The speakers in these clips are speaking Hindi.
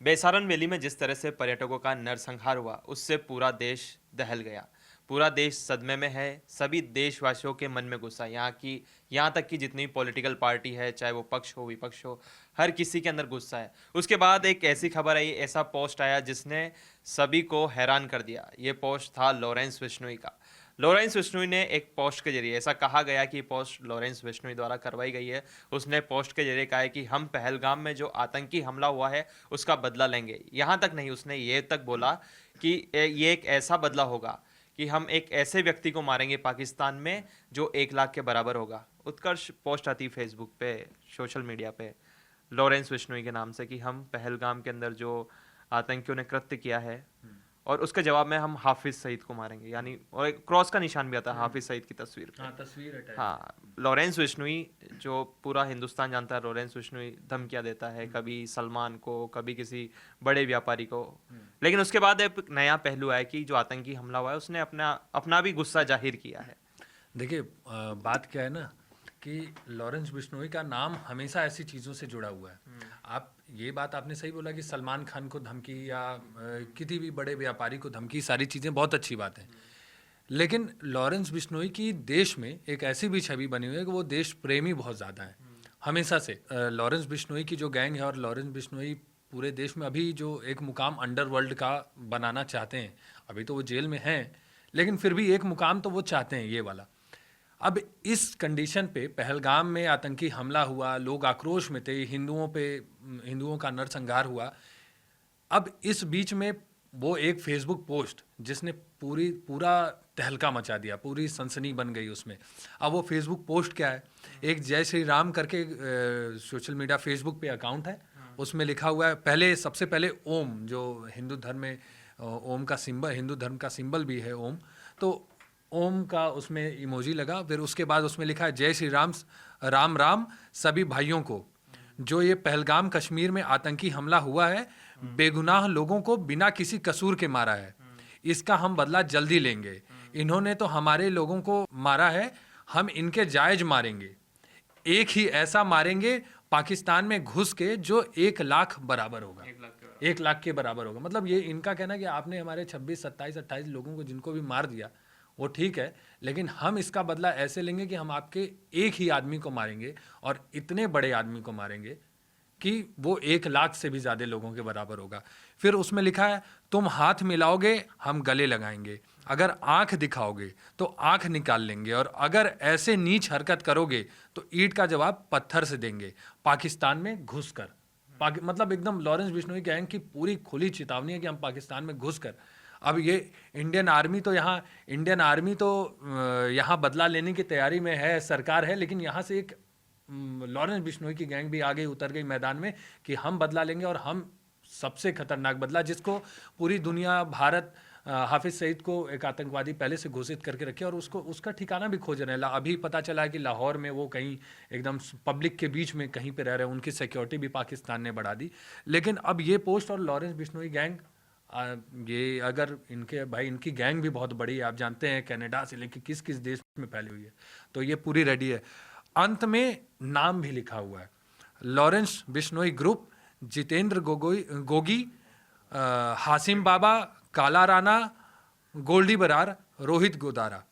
बेसारन वैली में जिस तरह से पर्यटकों का नरसंहार हुआ उससे पूरा देश दहल गया। पूरा देश सदमे में है। सभी देशवासियों के मन में गुस्सा है। यहाँ तक कि जितनी पॉलिटिकल पार्टी है, चाहे वो पक्ष हो विपक्ष हो, हर किसी के अंदर गुस्सा है। उसके बाद एक ऐसी खबर आई, ऐसा पोस्ट आया जिसने सभी को हैरान कर दिया। ये पोस्ट था लॉरेंस बिश्नोई का। लॉरेंस बिश्नोई ने एक पोस्ट के जरिए, ऐसा कहा गया कि पोस्ट लॉरेंस बिश्नोई द्वारा करवाई गई है, उसने पोस्ट के जरिए कहा है कि हम पहलगाम में जो आतंकी हमला हुआ है उसका बदला लेंगे। यहाँ तक नहीं, उसने ये तक बोला कि ये एक ऐसा बदला होगा कि हम एक ऐसे व्यक्ति को मारेंगे पाकिस्तान में जो 1 लाख के बराबर होगा। उत्कर्ष पोस्ट आती फेसबुक पे, सोशल मीडिया पे, लॉरेंस बिश्नोई के नाम से, कि हम पहलगाम के अंदर जो आतंकियों ने कृत्य किया है और उसके जवाब में हम हाफिज सईद को मारेंगे, यानी और एक क्रॉस का निशान भी आता है हाफिज सईद की तस्वीर पे। हाँ, तस्वीर अटैच। हाँ, लॉरेंस बिश्नोई, जो पूरा हिंदुस्तान जानता है, लॉरेंस बिश्नोई धमकियाँ देता है, कभी सलमान को, कभी किसी बड़े व्यापारी को। लेकिन उसके बाद एक नया पहलू आया कि जो आतंकी हमला हुआ है उसने अपना अपना भी गुस्सा जाहिर किया है। देखिए, बात क्या है ना कि लॉरेंस बिश्नोई का नाम हमेशा ऐसी चीज़ों से जुड़ा हुआ है। आप ये बात आपने सही बोला कि सलमान खान को धमकी या किसी भी बड़े व्यापारी को धमकी, सारी चीज़ें बहुत अच्छी बात है। लेकिन लॉरेंस बिश्नोई की देश में एक ऐसी भी छवि बनी हुई है कि वो देश प्रेमी बहुत ज़्यादा है हमेशा से। लॉरेंस बिश्नोई की जो गैंग है, और लॉरेंस बिश्नोई पूरे देश में अभी जो एक मुकाम अंडरवर्ल्ड का बनाना चाहते हैं, अभी तो वो जेल में हैं, लेकिन फिर भी एक मुकाम तो वो चाहते हैं, ये वाला। अब इस कंडीशन पे पहलगाम में आतंकी हमला हुआ, लोग आक्रोश में थे, हिंदुओं का नरसंहार हुआ। अब इस बीच में वो एक फेसबुक पोस्ट जिसने पूरा तहलका मचा दिया, पूरी सनसनी बन गई उसमें। अब वो फेसबुक पोस्ट क्या है, एक जय श्री राम करके सोशल मीडिया फेसबुक पे अकाउंट है, उसमें लिखा हुआ है, सबसे पहले ओम, जो हिंदू धर्म में ओम का सिंबल, हिंदू धर्म का सिंबल भी है ओम, तो ओम का उसमें इमोजी लगा। फिर उसके बाद उसमें लिखा है, जय श्री राम, राम राम सभी भाइयों को। जो ये पहलगाम कश्मीर में आतंकी हमला हुआ है, बेगुनाह लोगों को बिना किसी कसूर के मारा है, इसका हम बदला जल्दी लेंगे। इन्होंने तो हमारे लोगों को मारा है, हम इनके जायज मारेंगे, एक ही ऐसा मारेंगे पाकिस्तान में घुस के जो 1 लाख बराबर होगा, 1 लाख के बराबर होगा। मतलब ये इनका कहना कि आपने हमारे 26, 27, 28 लोगों को जिनको भी मार दिया वो ठीक है, लेकिन हम इसका बदला ऐसे लेंगे कि हम आपके एक ही आदमी को मारेंगे, और इतने बड़े आदमी को मारेंगे कि वो 1 लाख से भी ज़्यादा लोगों के बराबर होगा। फिर उसमें लिखा है, तुम हाथ मिलाओगे हम गले लगाएंगे, अगर आंख दिखाओगे तो आंख निकाल लेंगे, और अगर ऐसे नीच हरकत करोगे तो ईंट का जवाब पत्थर से देंगे, पाकिस्तान में घुसकर। मतलब एकदम लॉरेंस बिश्नोई गैंग की पूरी खुली चेतावनी है कि हम पाकिस्तान में घुसकर। अब ये इंडियन आर्मी तो यहाँ बदला लेने की तैयारी में है, सरकार है, लेकिन यहाँ से एक लॉरेंस बिश्नोई की गैंग भी आगे उतर गई मैदान में कि हम बदला लेंगे, और हम सबसे खतरनाक बदला, जिसको पूरी दुनिया, भारत हाफिज सईद को एक आतंकवादी पहले से घोषित करके रखे, और उसका ठिकाना भी खोज रहे हैं। अभी पता चला है कि लाहौर में वो कहीं एकदम पब्लिक के बीच में कहीं पे रह रहे हैं, उनकी सिक्योरिटी भी पाकिस्तान ने बढ़ा दी। लेकिन अब ये पोस्ट और लॉरेंस बिश्नोई गैंग, ये अगर इनकी गैंग भी बहुत बड़ी है, आप जानते हैं कनाडा से लेकर किस किस देश में फैली हुई है, तो ये पूरी रेडी है। अंत में नाम भी लिखा हुआ है, लॉरेंस बिश्नोई ग्रुप, जितेंद्र गोगी, हासिम बाबा, काला राणा, गोल्डी बरार, रोहित गोदारा,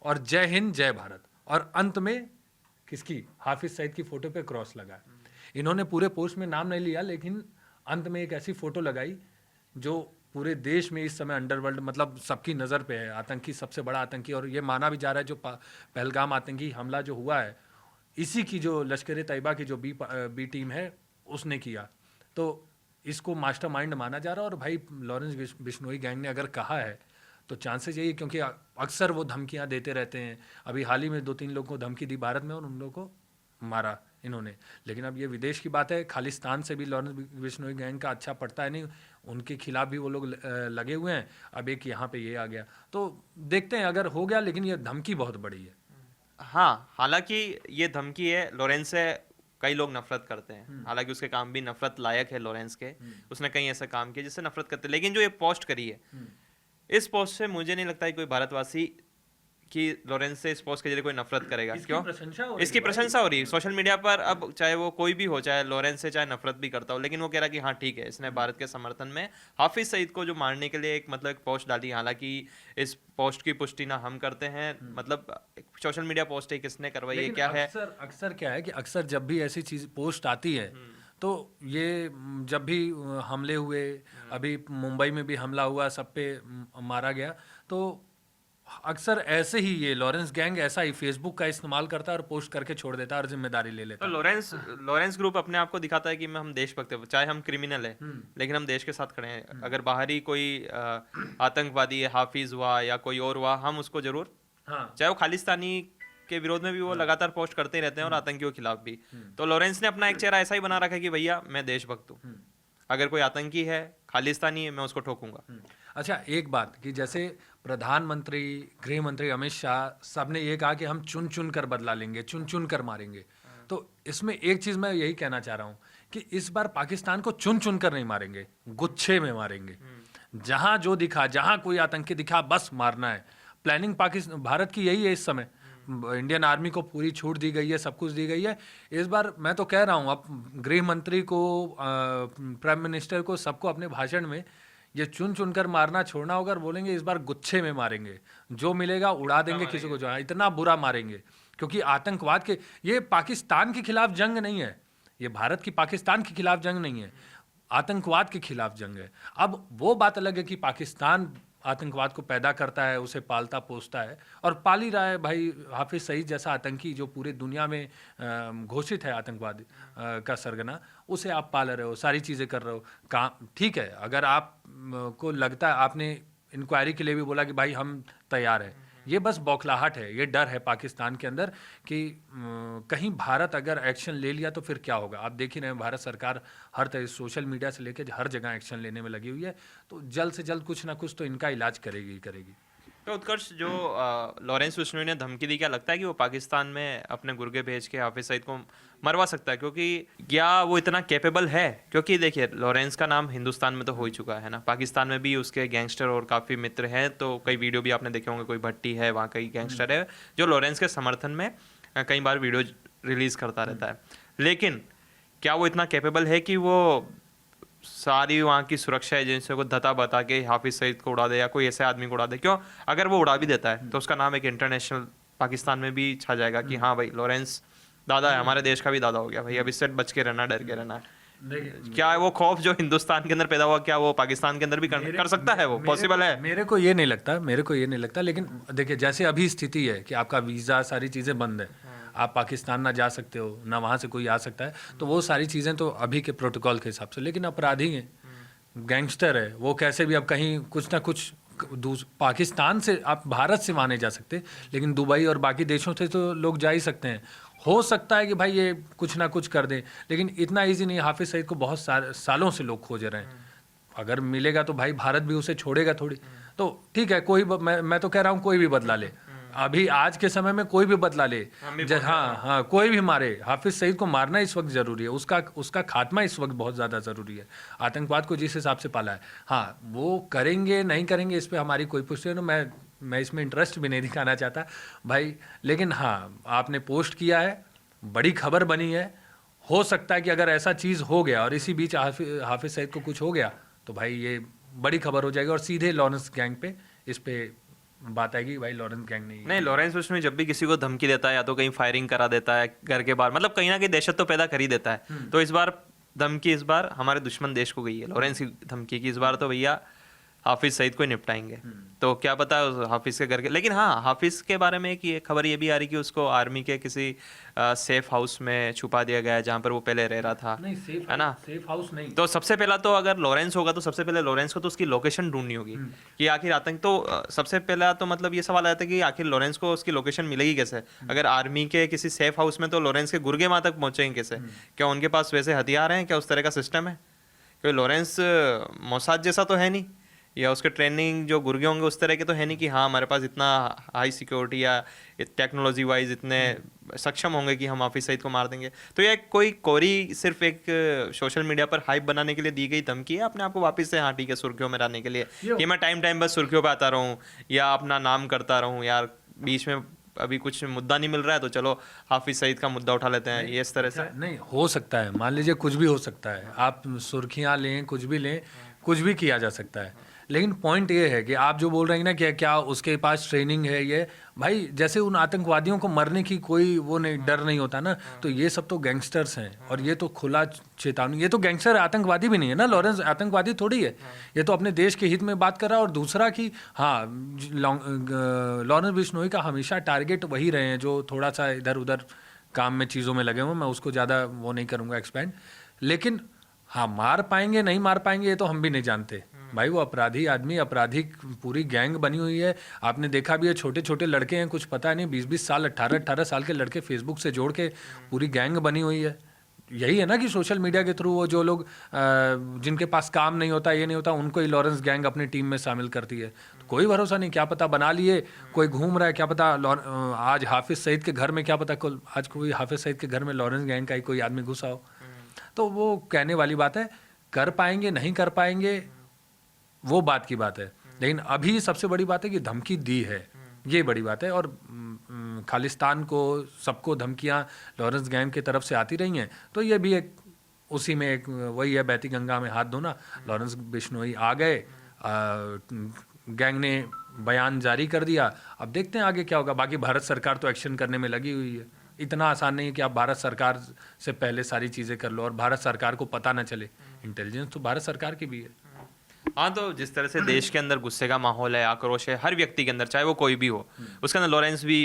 और जय हिंद जय भारत। और अंत में किसकी, हाफिज सईद की फोटो पे क्रॉस लगा है। इन्होंने पूरे पोस्ट में नाम नहीं लिया, लेकिन अंत में एक ऐसी फोटो लगाई जो पूरे देश में इस समय अंडरवर्ल्ड, मतलब सबकी नज़र पे है, आतंकी, सबसे बड़ा आतंकी। और ये माना भी जा रहा है जो पहलगाम आतंकी हमला जो हुआ है, इसी की जो लश्कर तैयबा की जो बी टीम है उसने किया, तो इसको मास्टरमाइंड माना जा रहा है। और भाई लॉरेंस बिश्नोई गैंग ने अगर कहा है तो चांसेस यही, क्योंकि अक्सर वो धमकियां देते रहते हैं। अभी हाल ही में 2-3 लोगों को धमकी दी भारत में, और उन लोगों को मारा इन्होंने। लेकिन अब ये विदेश की बात है, खालिस्तान से भी लॉरेंस बिश्नोई गैंग का अच्छा पड़ता है नहीं, उनके खिलाफ भी वो लोग लगे हुए हैं। अब एक यहाँ पे ये आ गया, तो देखते हैं अगर हो गया, लेकिन ये धमकी बहुत बड़ी है। हाँ, हालांकि ये धमकी है, लॉरेंस से कई लोग नफरत करते हैं, हालांकि उसके काम भी नफरत लायक है लॉरेंस के। उसने कई ऐसा काम किया जिससे नफरत करते हैं, लेकिन जो ये पोस्ट करी है, इस पोस्ट से मुझे नहीं लगता है कोई भारतवासी कि लॉरेंस से इस पोस्ट के जरिए कोई नफरत करेगा। इसकी क्यों? प्रशंसा हो रही इसकी है भाई। प्रशंसा हो रही है सोशल मीडिया पर। अब चाहे वो कोई भी हो, चाहे लॉरेंस से चाहे नफरत भी करता हो, लेकिन वो कह रहा है कि हाँ ठीक है, इसने भारत के समर्थन में हाफिज सईद को जो मारने के लिए एक मतलब एक पोस्ट डाली। हालांकि इस पोस्ट की पुष्टि ना हम करते हैं, मतलब सोशल मीडिया पोस्ट है, किसने करवाई है, लेकिन क्या है। अक्सर अक्सर क्या है कि अक्सर जब भी ऐसी चीज पोस्ट आती है तो ये जब भी हमले हुए, अभी मुंबई में भी हमला हुआ, सब पे मारा गया, तो अक्सर ऐसे ही ये लॉरेंस गैंग ऐसा ही फेसबुक का इस्तेमाल करता है और पोस्ट करके छोड़ देता है और जिम्मेदारी ले लेता तो है। लॉरेंस ग्रुप अपने आप को दिखाता है कि हम देशभक्त हैं, चाहे हम क्रिमिनल हैं लेकिन हम देश के साथ खड़े हैं। अगर बाहरी कोई आतंकवादी है, हाफिज हुआ या कोई और हुआ, हम उसको जरूर, हाँ, चाहे वो खालिस्तानी के विरोध में भी वो लगातार पोस्ट करते ही रहते हैं और आतंकियों के खिलाफ भी। तो लॉरेंस ने अपना एक चेहरा ऐसा ही बना रखा है कि भैया मैं देशभक्त हूँ, अगर कोई आतंकी है, खालिस्तानी है, मैं उसको ठोकूंगा। अच्छा, एक बात कि जैसे प्रधानमंत्री, गृह मंत्री अमित शाह सब ने ये कहा कि हम चुन चुन कर बदला लेंगे, चुन चुन कर मारेंगे। तो इसमें एक चीज मैं यही कहना चाह रहा हूँ कि इस बार पाकिस्तान को चुन चुन कर नहीं मारेंगे, गुच्छे में मारेंगे। जहां जो दिखा, जहां कोई आतंकी दिखा, बस मारना है। प्लानिंग पाकिस्तान भारत की यही है इस समय। इंडियन आर्मी को पूरी छूट दी गई है, सब कुछ दी गई है। इस बार मैं तो कह रहा हूँ, अब गृह मंत्री को, प्राइम मिनिस्टर को, सबको अपने भाषण में ये चुन चुन कर मारना छोड़ना होगा और बोलेंगे इस बार गुच्छे में मारेंगे, जो मिलेगा उड़ा देंगे, किसी को जो इतना बुरा मारेंगे। क्योंकि आतंकवाद के, ये पाकिस्तान के खिलाफ जंग नहीं है, ये भारत की पाकिस्तान के खिलाफ जंग नहीं है, आतंकवाद के खिलाफ जंग है। अब वो बात अलग है कि पाकिस्तान आतंकवाद को पैदा करता है, उसे पालता पोसता है और पाल ही रहा है। भाई हाफिज सईद जैसा आतंकी जो पूरे दुनिया में घोषित है आतंकवाद का सरगना, उसे आप पाल रहे हो, सारी चीज़ें कर रहे हो। काम ठीक है, अगर आप को लगता है, आपने इंक्वायरी के लिए भी बोला कि भाई हम तैयार हैं, ये बस बौखलाहट है, ये डर है पाकिस्तान के अंदर कि कहीं भारत अगर एक्शन ले लिया तो फिर क्या होगा। आप देख ही रहे हैं, भारत सरकार हर तरह, सोशल मीडिया से लेकर हर जगह एक्शन लेने में लगी हुई है। तो जल्द से जल्द कुछ ना कुछ तो इनका इलाज करेगी ही करेगी। तो उत्कर्ष, जो लॉरेंस बिश्नोई ने धमकी दी, क्या लगता है कि वो पाकिस्तान में अपने गुर्गे भेज के हाफिज सईद को मरवा सकता है? क्योंकि क्या वो इतना कैपेबल है? क्योंकि देखिए, लॉरेंस का नाम हिंदुस्तान में तो हो ही चुका है ना, पाकिस्तान में भी उसके गैंगस्टर और काफ़ी मित्र हैं। तो कई वीडियो भी आपने देखे होंगे, कोई भट्टी है वहाँ, कई गैंगस्टर है जो लॉरेंस के समर्थन में कई बार वीडियो रिलीज करता रहता है। लेकिन क्या वो इतना कैपेबल है कि वो सारी वहाँ की सुरक्षा एजेंसियों को धता बता के हाफिज सईद को उड़ा दे या कोई ऐसे आदमी को उड़ा दे? क्यों, अगर वो उड़ा भी देता है तो उसका नाम एक इंटरनेशनल पाकिस्तान में भी छा जाएगा कि हाँ भाई, लॉरेंस दादा है, हमारे देश का भी दादा हो गया भाई, अब इससे बच के रहना, डर के रहना। क्या वो खौफ जो हिंदुस्तान के अंदर पैदा हुआ, क्या वो पाकिस्तान के अंदर भी कर सकता है? वो पॉसिबल है? मेरे को ये नहीं लगता, मेरे को ये नहीं लगता। लेकिन देखिए, जैसे अभी स्थिति है कि आपका वीज़ा, सारी चीज़ें बंद है, आप पाकिस्तान ना जा सकते हो, ना वहाँ से कोई आ सकता है, तो वो सारी चीज़ें तो अभी के प्रोटोकॉल के हिसाब से। लेकिन अपराधी हैं, गैंगस्टर है, वो कैसे भी अब कहीं कुछ ना कुछ पाकिस्तान से, आप भारत से वहाँ नहीं जा सकते, लेकिन दुबई और बाकी देशों से तो लोग जा ही सकते हैं। हो सकता है कि भाई ये कुछ ना कुछ कर दें, लेकिन इतना इजी नहीं। हाफिज सईद को बहुत सालों से लोग खोज रहे हैं, अगर मिलेगा तो भाई भारत भी उसे छोड़ेगा थोड़ी। तो ठीक है, मैं तो कह रहा हूँ कोई भी बदला ले, अभी आज के समय में कोई भी बदला ले। हाँ, कोई भी मारे, हाफिज सईद को मारना इस वक्त जरूरी है, उसका खात्मा इस वक्त बहुत ज़्यादा ज़रूरी है। आतंकवाद को जिस हिसाब से पाला है, हाँ वो करेंगे नहीं करेंगे इस पर हमारी कोई पुष्टि नहीं, मैं इसमें इंटरेस्ट भी नहीं दिखाना चाहता भाई। लेकिन हाँ, आपने पोस्ट किया है, बड़ी खबर बनी है। हो सकता है कि अगर ऐसा चीज़ हो गया और इसी बीच हाफिज सईद को कुछ हो गया तो भाई ये बड़ी खबर हो जाएगी और सीधे लॉरेंस गैंग पे इस पे बात आएगी। भाई लॉरेंस गैंग नहीं, लॉरेंस बिश्नोई जब भी किसी को धमकी देता है या तो कहीं फायरिंग करा देता है घर के बाहर, मतलब कहीं ना कहीं दहशत तो पैदा कर ही देता है। तो इस बार धमकी, इस बार हमारे दुश्मन देश को गई है लॉरेंस की धमकी की, इस बार तो भैया हाफिज सईद को ही निपटाएंगे। तो क्या पता हाफिज के घर के, लेकिन हाँ, हाफिज के बारे में एक खबर ये भी आ रही कि उसको आर्मी के किसी सेफ हाउस में छुपा दिया गया है जहाँ पर वो पहले रह रहा था, है ना? सेफ हाउस नहीं। तो सबसे पहला तो अगर लॉरेंस होगा तो सबसे पहले लॉरेंस को तो उसकी लोकेशन ढूंढनी होगी कि आखिर आतंक, तो सबसे पहला तो मतलब ये सवाल आता है कि आखिर लॉरेंस को उसकी लोकेशन मिलेगी कैसे? अगर आर्मी के किसी सेफ हाउस में, तो लॉरेंस के गुर्गे वहां तक पहुंचेंगे कैसे? क्या उनके पास वैसे हथियार हैं? क्या उस तरह का सिस्टम है? क्योंकि लॉरेंस मोसाद जैसा तो है नहीं, या उसके ट्रेनिंग जो गुर्गे होंगे उस तरह के तो है नहीं कि हाँ हमारे पास इतना हाई सिक्योरिटी या टेक्नोलॉजी वाइज इतने सक्षम होंगे कि हम हाफिज सईद को मार देंगे। तो ये कोई कोरी सिर्फ एक सोशल मीडिया पर हाइप बनाने के लिए दी गई धमकी है, अपने आप को वापस से हाँ ठीक है सुर्खियों में रहने के लिए, कि मैं टाइम बस सुर्खियों पे आता रहूँ या अपना नाम करता रहूँ, यार बीच में अभी कुछ मुद्दा नहीं मिल रहा है तो चलो हाफिज सईद का मुद्दा उठा लेते हैं, ये इस तरह से। नहीं हो सकता है, मान लीजिए कुछ भी हो सकता है, आप सुर्खियां लें, कुछ भी लें, कुछ भी किया जा सकता है। लेकिन पॉइंट ये है कि आप जो बोल रहे हैं ना कि क्या उसके पास ट्रेनिंग है, ये भाई जैसे उन आतंकवादियों को मरने की कोई वो नहीं, डर नहीं होता ना, तो ये सब तो गैंगस्टर्स हैं और ये तो खुला चेतावनी, ये तो गैंगस्टर आतंकवादी भी नहीं है ना, लॉरेंस आतंकवादी थोड़ी है, ये तो अपने देश के हित में बात कर रहा है। और दूसरा कि हाँ, लॉरेंस बिश्नोई का हमेशा टारगेट वही रहे हैं जो थोड़ा सा इधर उधर काम में चीज़ों में लगे हुए, मैं उसको ज़्यादा वो नहीं करूँगा एक्सपेंड। लेकिन हाँ, मार पाएंगे नहीं मार पाएंगे ये तो हम भी नहीं जानते भाई, वो अपराधी आदमी, अपराधी पूरी गैंग बनी हुई है। आपने देखा भी है, छोटे छोटे लड़के हैं, कुछ पता नहीं, 20-20 साल 18-18 साल के लड़के फेसबुक से जोड़ के पूरी गैंग बनी हुई है। यही है ना कि सोशल मीडिया के थ्रू वो जो लोग जिनके पास काम नहीं होता, ये नहीं होता, उनको ही लॉरेंस गैंग अपनी टीम में शामिल करती है। तो कोई भरोसा नहीं, क्या पता बना लिए, कोई घूम रहा है, क्या पता आज हाफिज सईद के घर में, क्या पता आज कोई हाफिज सईद के घर में लॉरेंस गैंग का ही कोई आदमी घुसा हो। तो वो कहने वाली बात है, कर पाएंगे नहीं कर पाएंगे वो बात की बात है। लेकिन अभी सबसे बड़ी बात है कि धमकी दी है, ये बड़ी बात है। और खालिस्तान को सबको धमकियां लॉरेंस गैंग की तरफ से आती रही हैं, तो ये भी एक उसी में एक वही है, बहती गंगा में हाथ धोना। लॉरेंस बिश्नोई आ गए, गैंग ने बयान जारी कर दिया, अब देखते हैं आगे क्या होगा। बाकी भारत सरकार तो एक्शन करने में लगी हुई है, इतना आसान नहीं है कि आप भारत सरकार से पहले सारी चीज़ें कर लो और भारत सरकार को पता ना चले। इंटेलिजेंस तो भारत सरकार की भी है। हाँ, तो जिस तरह से देश के अंदर गुस्से का माहौल है, आक्रोश है हर व्यक्ति के अंदर, चाहे वो कोई भी हो, उसके अंदर लॉरेंस भी,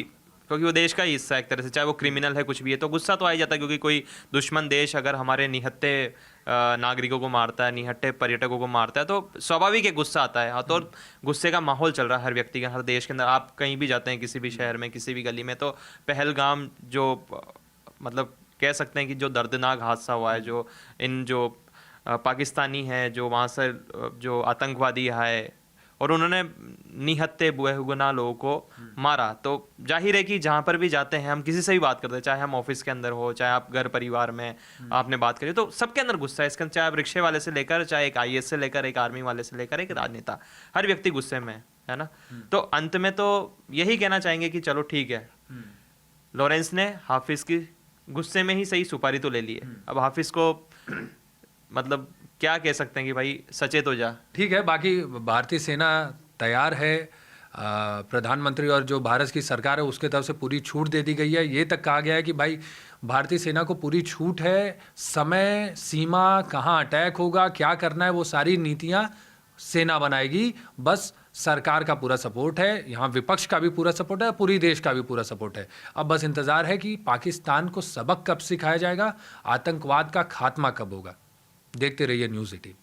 क्योंकि वो देश का ही हिस्सा है एक तरह से, चाहे वो क्रिमिनल है कुछ भी है, तो गुस्सा तो आ ही जाता है। क्योंकि कोई दुश्मन देश अगर हमारे निहत्थे नागरिकों को मारता है, निहत्थे पर्यटकों को मारता है, तो स्वाभाविक है गुस्सा आता है। हाँ, तो गुस्से का माहौल चल रहा है हर व्यक्ति के, हर देश के अंदर। आप कहीं भी जाते हैं, किसी भी शहर में, किसी भी गली में, तो पहलगाम जो मतलब कह सकते हैं कि जो दर्दनाक हादसा हुआ है, जो इन जो पाकिस्तानी है जो वहाँ से जो आतंकवादी है और उन्होंने निहत्थे बेगुनाह लोगों को मारा, तो जाहिर है कि जहाँ पर भी जाते हैं, हम किसी से भी बात करते हैं, चाहे हम ऑफिस के अंदर हो, चाहे आप घर परिवार में आपने बात करी, तो सबके अंदर गुस्सा है इसके अंदर, चाहे आप रिक्शे वाले से लेकर, चाहे एक आईएएस से लेकर, एक आर्मी वाले से लेकर, एक राजनेता, हर व्यक्ति गुस्से में है ना। तो अंत में तो यही कहना चाहेंगे कि चलो ठीक है, लॉरेंस ने हाफिज की गुस्से में ही सही सुपारी तो ले ली है, अब हाफिज को मतलब क्या कह सकते हैं कि भाई सचेत हो जा। ठीक है, बाकी भारतीय सेना तैयार है, प्रधानमंत्री और जो भारत की सरकार है उसके तरफ से पूरी छूट दे दी गई है। ये तक कहा गया है कि भाई भारतीय सेना को पूरी छूट है, समय सीमा, कहाँ अटैक होगा, क्या करना है, वो सारी नीतियाँ सेना बनाएगी। बस सरकार का पूरा सपोर्ट है, यहाँ विपक्ष का भी पूरा सपोर्ट है, पूरी देश का भी पूरा सपोर्ट है। अब बस इंतजार है कि पाकिस्तान को सबक कब सिखाया जाएगा, आतंकवाद का खात्मा कब होगा। देखते रहिए न्यूज़ 18।